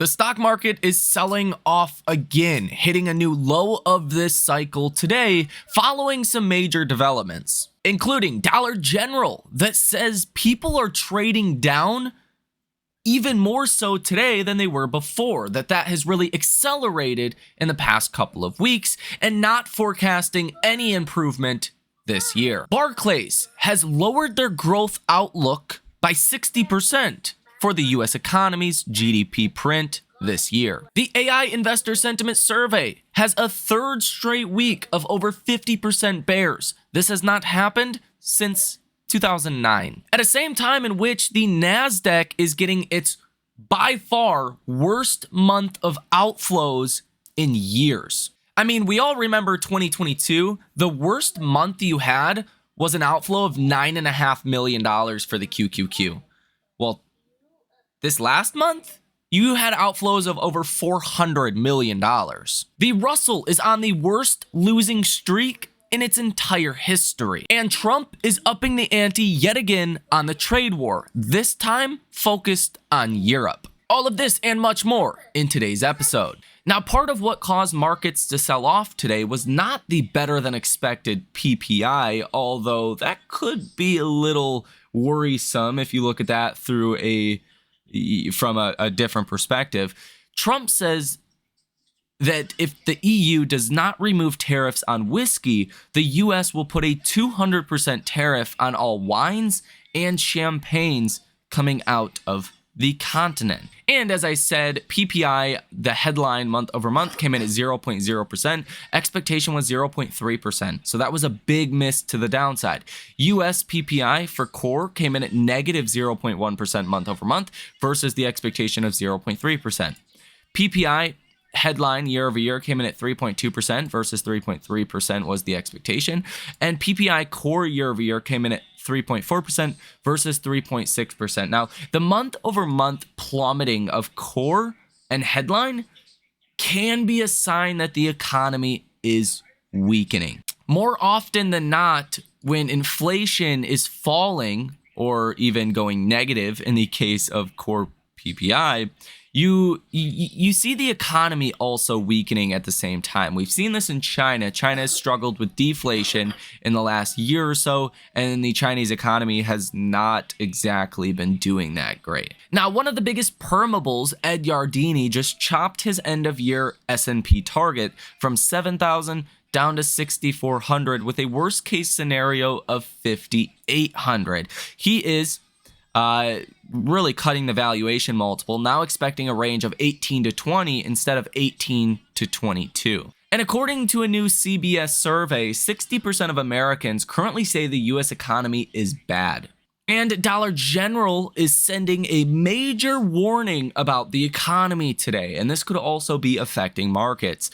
The stock market is selling off again, hitting a new low of this cycle today following some major developments, including Dollar General that says people are trading down even more so today than they were before, that has really accelerated in the past couple of weeks and not forecasting any improvement this year. Barclays has lowered their growth outlook by 60% for the US economy's GDP print this year. The AI Investor Sentiment Survey has a third straight week of over 50% bears. This has not happened since 2009. At the same time in which the NASDAQ is getting its by far worst month of outflows in years. I mean, we all remember 2022. The worst month you had was an outflow of $9.5 million for the QQQ. Well, this last month, you had outflows of over $400 million. The Russell is on the worst losing streak in its entire history. And Trump is upping the ante yet again on the trade war, this time focused on Europe. All of this and much more in today's episode. Now, part of what caused markets to sell off today was not the better than expected PPI, although that could be a little worrisome if you look at that through from a different perspective. Trump says that if the EU does not remove tariffs on whiskey, the US will put a 200% tariff on all wines and champagnes coming out of the continent. And as I said, PPI, the headline month over month, came in at 0.0%. Expectation was 0.3%. So that was a big miss to the downside. US PPI for core came in at negative 0.1% month over month versus the expectation of 0.3%. PPI headline year over year came in at 3.2% versus 3.3% was the expectation. And PPI core year over year came in at 3.4% versus 3.6%. Now, the month over month plummeting of core and headline can be a sign that the economy is weakening. More often than not, when inflation is falling or even going negative in the case of core PPI, you see the economy also weakening at the same time. We've seen this in China. China has struggled with deflation in the last year or so, and the Chinese economy has not exactly been doing that great. Now, one of the biggest permeables, Ed Yardeni, just chopped his end-of-year S&P target from 7,000 down to 6,400 with a worst-case scenario of 5,800. He is really cutting the valuation multiple, now expecting a range of 18 to 20 instead of 18 to 22. And according to a new CBS survey, 60% of Americans currently say the US economy is bad. And Dollar General is sending a major warning about the economy today, and this could also be affecting markets.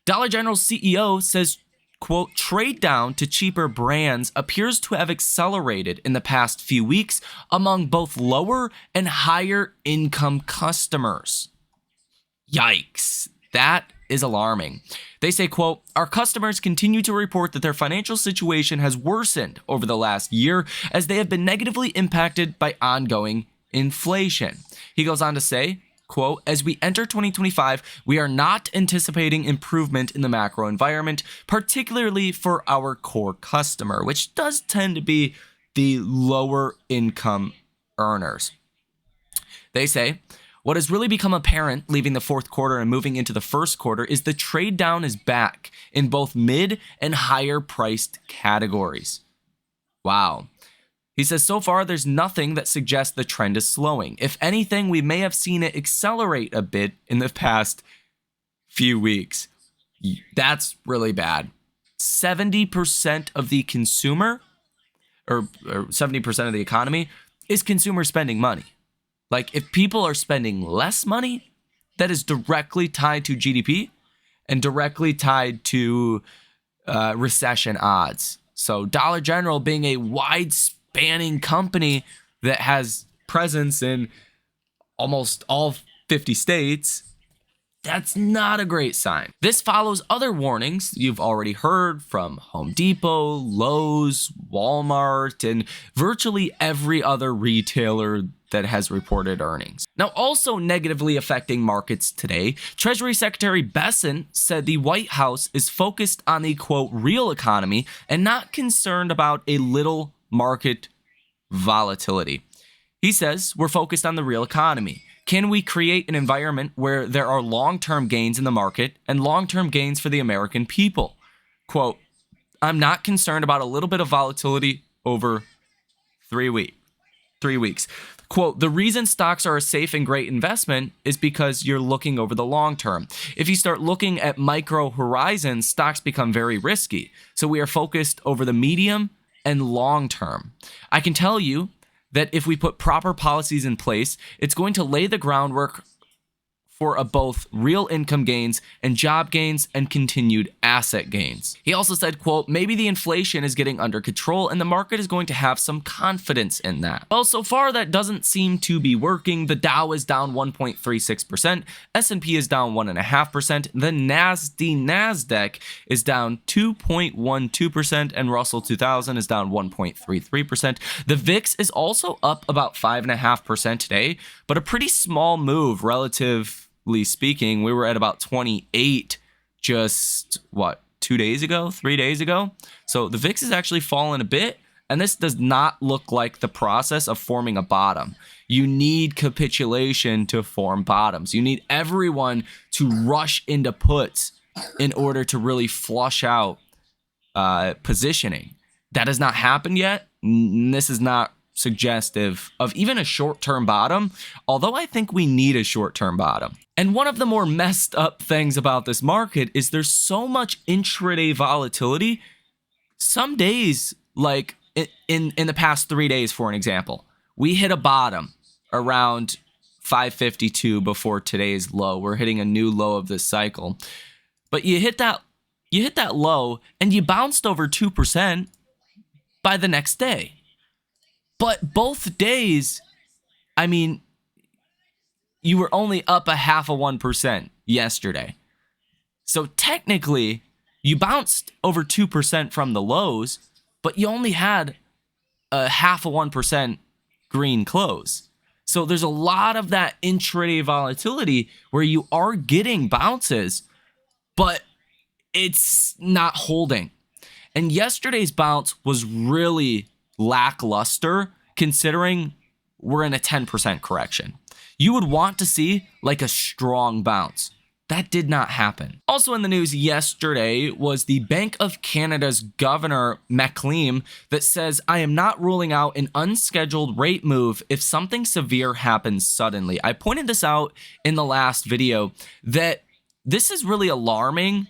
Dollar General's CEO says, quote, trade down to cheaper brands appears to have accelerated in the past few weeks among both lower and higher income customers. Yikes, that is alarming. They say, quote, our customers continue to report that their financial situation has worsened over the last year as they have been negatively impacted by ongoing inflation. He goes on to say, quote, as we enter 2025, we are not anticipating improvement in the macro environment, particularly for our core customer, which does tend to be the lower income earners. They say, what has really become apparent leaving the fourth quarter and moving into the first quarter is the trade down is back in both mid and higher priced categories. Wow. He says, so far, there's nothing that suggests the trend is slowing. If anything, we may have seen it accelerate a bit in the past few weeks. That's really bad. 70% of the consumer, or 70% of the economy, is consumer spending money. Like, if people are spending less money, that is directly tied to GDP and directly tied to recession odds. So Dollar General being a wide-spanning company that has presence in almost all 50 states, that's not a great sign. This follows other warnings you've already heard from Home Depot, Lowe's, Walmart, and virtually every other retailer that has reported earnings. Now, also negatively affecting markets today, Treasury Secretary Besant said the White House is focused on the, quote, real economy and not concerned about a little market volatility. He says, we're focused on the real economy. Can we create an environment where there are long-term gains in the market and long-term gains for the American people? Quote, I'm not concerned about a little bit of volatility over 3 weeks. Quote, the reason stocks are a safe and great investment is because you're looking over the long term. If you start looking at micro horizons, stocks become very risky. So we are focused over the medium and long term. I can tell you that if we put proper policies in place, it's going to lay the groundwork for both real income gains and job gains and continued asset gains. He also said, quote, maybe the inflation is getting under control and the market is going to have some confidence in that. Well, so far that doesn't seem to be working. The Dow is down 1.36%, S&P is down 1.5%, the NASDAQ is down 2.12%, and Russell 2000 is down 1.33%. The VIX is also up about 5.5% today, but a pretty small move relative speaking. We were at about 28 just 3 days ago. So the VIX has actually fallen a bit, and this does not look like the process of forming a bottom. You need capitulation to form bottoms. You need everyone to rush into puts in order to really flush out positioning. That has not happened yet. This is not suggestive of even a short-term bottom, although I think we need a short-term bottom. And one of the more messed up things about this market is there's so much intraday volatility. Some days, like in the past 3 days, for an example, we hit a bottom around 552 before today's low. We're hitting a new low of this cycle. But you hit that low and you bounced over 2% by the next day. But both days, I mean, you were only up 0.5% yesterday. So technically, you bounced over 2% from the lows, but you only had 0.5% green close. So there's a lot of that intraday volatility where you are getting bounces, but it's not holding. And yesterday's bounce was really lackluster considering we're in a 10% correction. You would want to see like a strong bounce. That did not happen. Also in the news yesterday was the Bank of Canada's Governor McLean that says, I am not ruling out an unscheduled rate move if something severe happens suddenly. I pointed this out in the last video that this is really alarming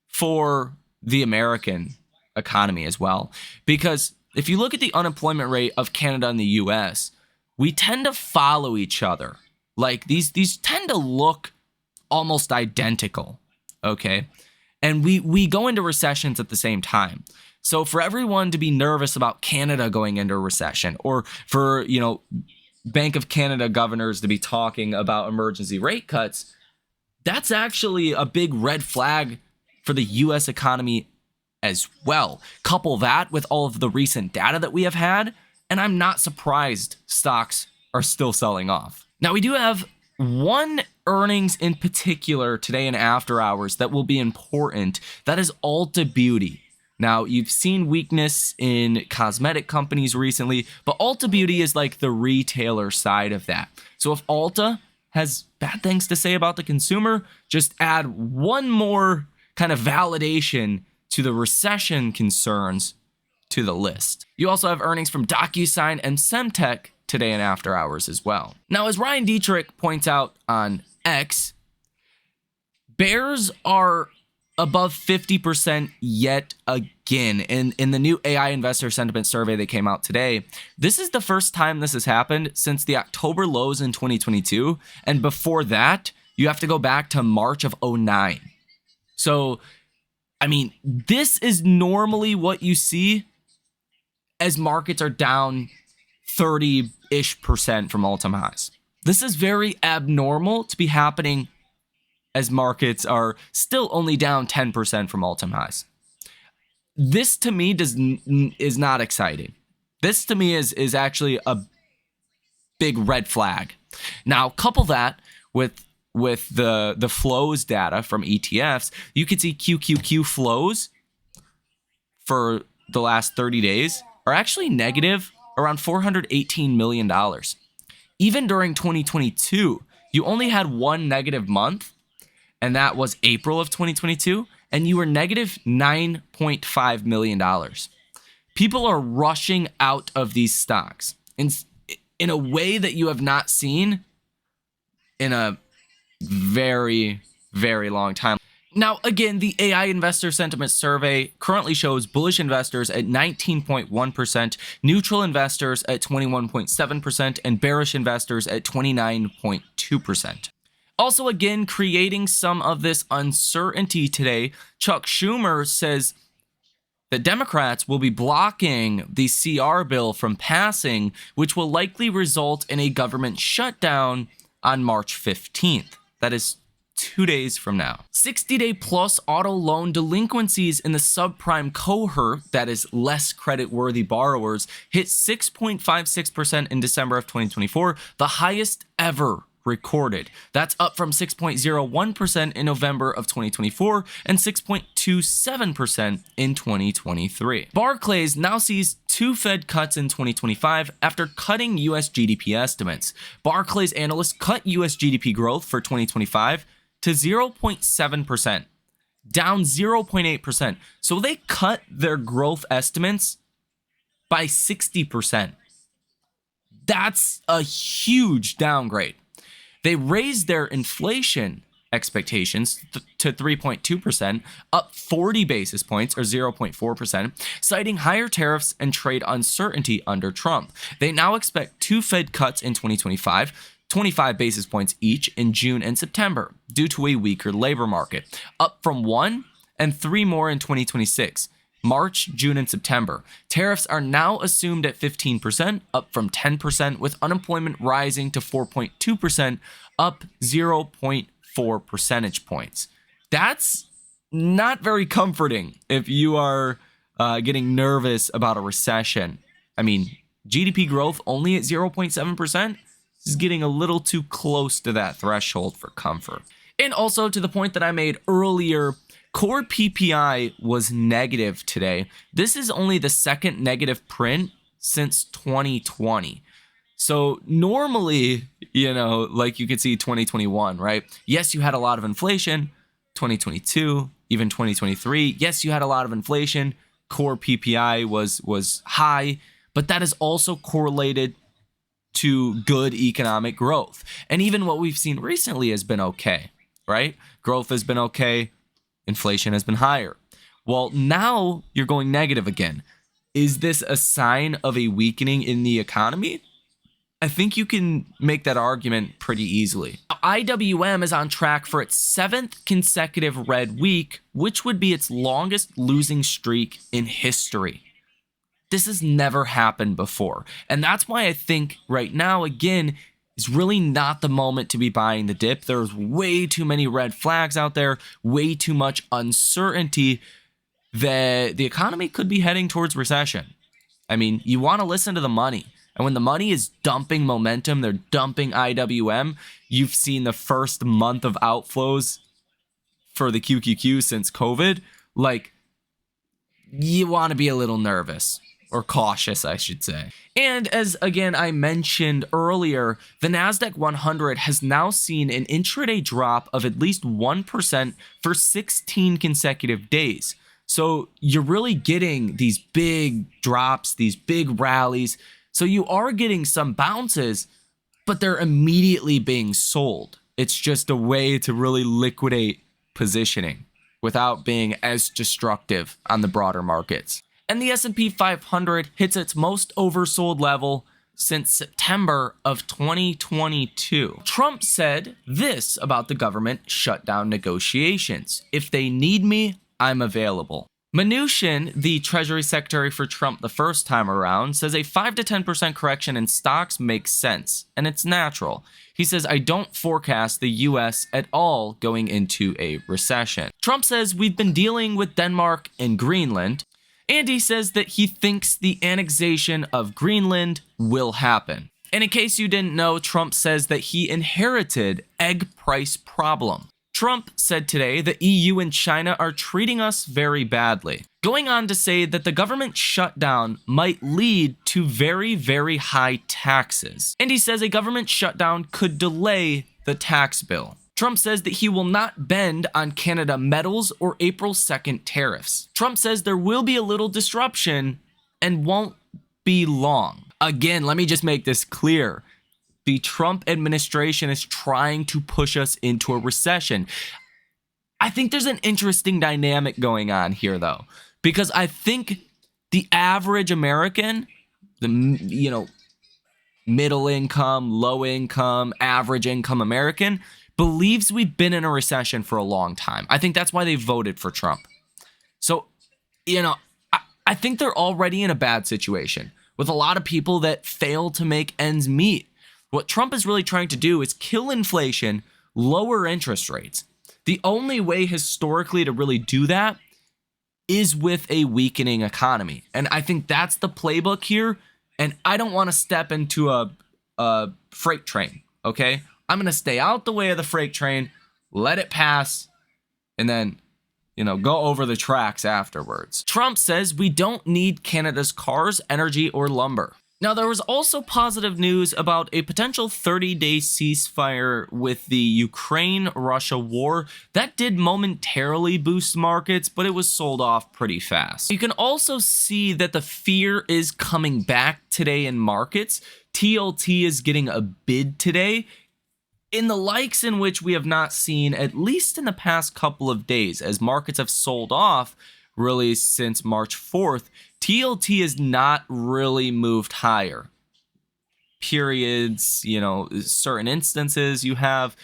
for the American economy as well, because if you look at the unemployment rate of Canada and the US, we tend to follow each other. Like these tend to look almost identical, okay? And we go into recessions at the same time. So for everyone to be nervous about Canada going into a recession, or for, Bank of Canada governors to be talking about emergency rate cuts, that's actually a big red flag for the US economy as well. Couple that with all of the recent data that we have had, and I'm not surprised stocks are still selling off. Now, we do have one earnings in particular today in after hours that will be important. That is Ulta Beauty. Now, you've seen weakness in cosmetic companies recently, but Ulta Beauty is like the retailer side of that. So if Ulta has bad things to say about the consumer, just add one more kind of validation to the recession concerns to the list. You also have earnings from DocuSign and Semtech today in after hours as well. Now, as Ryan Dietrich points out on X, bears are above 50% yet again. In the new AI investor sentiment survey that came out today, this is the first time this has happened since the October lows in 2022. And before that, you have to go back to March of 2009. So, I mean, this is normally what you see as markets are down 30-ish% from all-time highs. This is very abnormal to be happening as markets are still only down 10% from all-time highs. This to me is not exciting. This to me is actually big red flag. Now, couple that with the flows data from ETFs, you can see QQQ flows for the last 30 days are actually negative around $418 million. Even during 2022, you only had one negative month, and that was April of 2022, and you were negative $9.5 million. People are rushing out of these stocks in a way that you have not seen in a very, very long time. Now, again, the AI Investor Sentiment Survey currently shows bullish investors at 19.1%, neutral investors at 21.7%, and bearish investors at 29.2%. Also, again, creating some of this uncertainty today, Chuck Schumer says that Democrats will be blocking the CR bill from passing, which will likely result in a government shutdown on March 15th. That is 2 days from now. 60-day plus auto loan delinquencies in the subprime cohort, that is less credit-worthy borrowers, hit 6.56% in December of 2024, the highest ever recorded. That's up from 6.01% in November of 2024 and 6.27% in 2023. Barclays now sees 2 Fed cuts in 2025 after cutting US GDP estimates. Barclays analysts cut US GDP growth for 2025 to 0.7%, down 0.8%. So they cut their growth estimates by 60%. That's a huge downgrade. They raised their inflation expectations to 3.2%, up 40 basis points or 0.4%, citing higher tariffs and trade uncertainty under Trump. They now expect 2 Fed cuts in 2025, 25 basis points each in June and September, due to a weaker labor market, up from 1 and 3 more in 2026. March, June, and September. Tariffs are now assumed at 15%, up from 10%, with unemployment rising to 4.2%, up 0.4 percentage points. That's not very comforting if you are getting nervous about a recession. I mean, GDP growth only at 0.7% is getting a little too close to that threshold for comfort. And also, to the point that I made earlier, core PPI was negative today. This is only the second negative print since 2020. So normally, like you could see 2021, right? Yes, you had a lot of inflation. 2022, even 2023. Yes, you had a lot of inflation. Core PPI was high, but that is also correlated to good economic growth. And even what we've seen recently has been okay, right? Growth has been okay. Inflation has been higher. Well, now you're going negative again. Is this a sign of a weakening in the economy? I think you can make that argument pretty easily. IWM is on track for its 7th consecutive red week, which would be its longest losing streak in history. This has never happened before. And that's why I think right now, again, is really not the moment to be buying the dip. There's way too many red flags out there, way too much uncertainty that the economy could be heading towards recession. I mean, you want to listen to the money. And when the money is dumping momentum, they're dumping IWM. You've seen the first month of outflows for the QQQ since COVID. Like, you want to be a little nervous. Or cautious, I should say. And as, again, I mentioned earlier, the NASDAQ 100 has now seen an intraday drop of at least 1% for 16 consecutive days. So you're really getting these big drops, these big rallies. So you are getting some bounces, but they're immediately being sold. It's just a way to really liquidate positioning without being as destructive on the broader markets. And the S&P 500 hits its most oversold level since September of 2022. Trump said this about the government shutdown negotiations: "If they need me, I'm available." Mnuchin, the Treasury Secretary for Trump the first time around, says a 5 to 10% correction in stocks makes sense, and it's natural. He says, "I don't forecast the US at all going into a recession." Trump says, "We've been dealing with Denmark and Greenland," and he says that he thinks the annexation of Greenland will happen. And in case you didn't know, Trump says that he inherited egg price problem. Trump said today the EU and China are treating us very badly, going on to say that the government shutdown might lead to very, very high taxes. And he says a government shutdown could delay the tax bill. Trump says that he will not bend on Canada metals or April 2nd tariffs. Trump says there will be a little disruption and won't be long. Again, let me just make this clear. The Trump administration is trying to push us into a recession. I think there's an interesting dynamic going on here, though, because I think the average American, middle income, low income, average income American, believes we've been in a recession for a long time. I think that's why they voted for Trump. So, I think they're already in a bad situation with a lot of people that fail to make ends meet. What Trump is really trying to do is kill inflation, lower interest rates. The only way historically to really do that is with a weakening economy. And I think that's the playbook here. And I don't want to step into a freight train, okay? I'm going to stay out the way of the freight train, let it pass, and then, go over the tracks afterwards. Trump says we don't need Canada's cars, energy, or lumber. Now, there was also positive news about a potential 30-day ceasefire with the Ukraine-Russia war. That did momentarily boost markets, but it was sold off pretty fast. You can also see that the fear is coming back today in markets. TLT is getting a bid today in the likes in which we have not seen, at least in the past couple of days, as markets have sold off really since March 4th. TLT has not really moved higher. Periods, certain instances you have,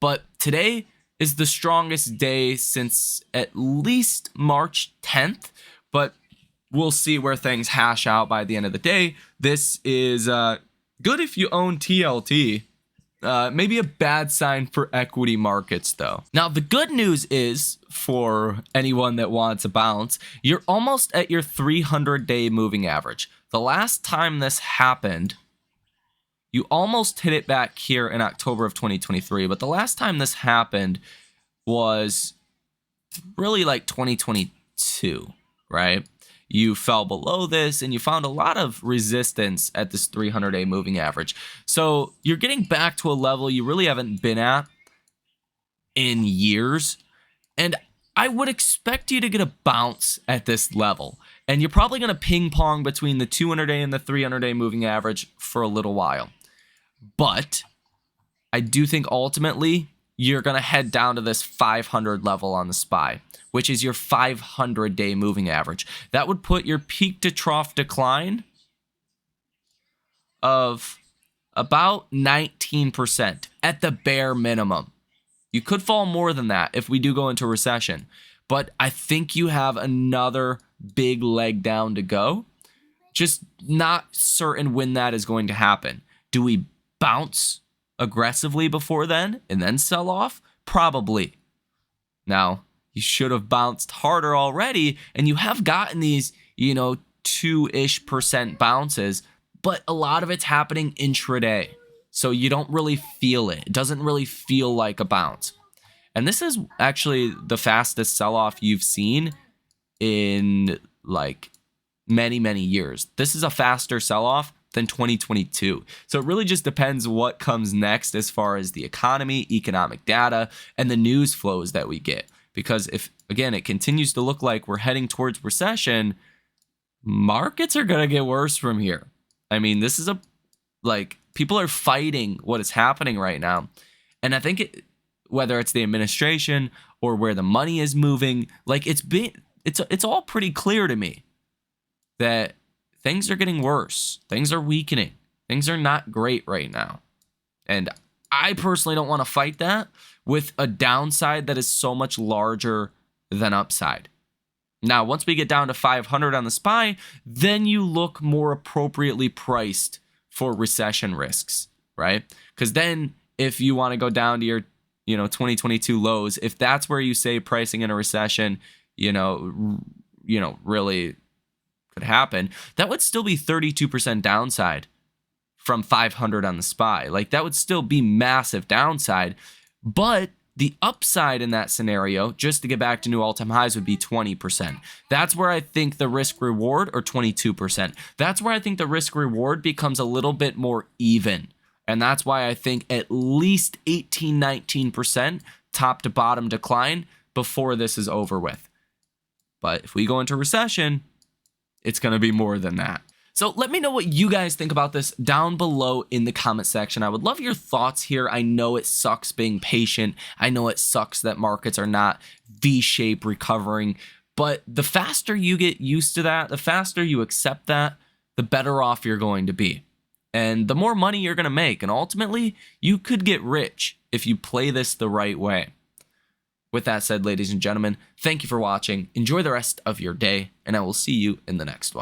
but today is the strongest day since at least March 10th, but we'll see where things hash out by the end of the day. This is good if you own TLT. Maybe a bad sign for equity markets, though. Now, the good news is, for anyone that wants a bounce, you're almost at your 300-day moving average. The last time this happened, you almost hit it back here in October of 2023, but the last time this happened was really like 2022, right? You fell below this and you found a lot of resistance at this 300-day moving average. So you're getting back to a level you really haven't been at in years. And I would expect you to get a bounce at this level. And you're probably going to ping pong between the 200-day and the 300-day moving average for a little while. But I do think ultimately you're going to head down to this 500 level on the SPY, which is your 500-day moving average. That would put your peak to trough decline of about 19% at the bare minimum. You could fall more than that if we do go into recession, but I think you have another big leg down to go. Just not certain when that is going to happen. Do we bounce aggressively before then and then sell off? Probably. Now, you should have bounced harder already, and you have gotten these, 2-ish% bounces, but a lot of it's happening intraday. So you don't really feel it. It doesn't really feel like a bounce. And this is actually the fastest sell-off you've seen in like many, many years. This is a faster sell-off than 2022. So it really just depends what comes next as far as the economy, economic data, and the news flows that we get. Because if, again, it continues to look like we're heading towards recession, markets are going to get worse from here. I mean, this is people are fighting what is happening right now. And I think whether it's the administration or where the money is moving, it's all pretty clear to me that things are getting worse. Things are weakening. Things are not great right now. And I personally don't want to fight that with a downside that is so much larger than upside. Now, once we get down to 500 on the SPY, then you look more appropriately priced for recession risks, right? Because then if you want to go down to your, 2022 lows, if that's where you say pricing in a recession, really could happen, that would still be 32% downside from 500 on the SPY. Like, that would still be massive downside, but the upside in that scenario, just to get back to new all-time highs, would be 20%. That's where I think the risk reward, or 22%. That's where I think the risk reward becomes a little bit more even. And that's why I think at least 18, 19% top to bottom decline before this is over with. But if we go into recession, it's going to be more than that. So let me know what you guys think about this down below in the comment section. I would love your thoughts here. I know it sucks being patient. I know it sucks that markets are not V-shape recovering. But the faster you get used to that, the faster you accept that, the better off you're going to be. And the more money you're going to make. And ultimately, you could get rich if you play this the right way. With that said, ladies and gentlemen, thank you for watching. Enjoy the rest of your day, and I will see you in the next one.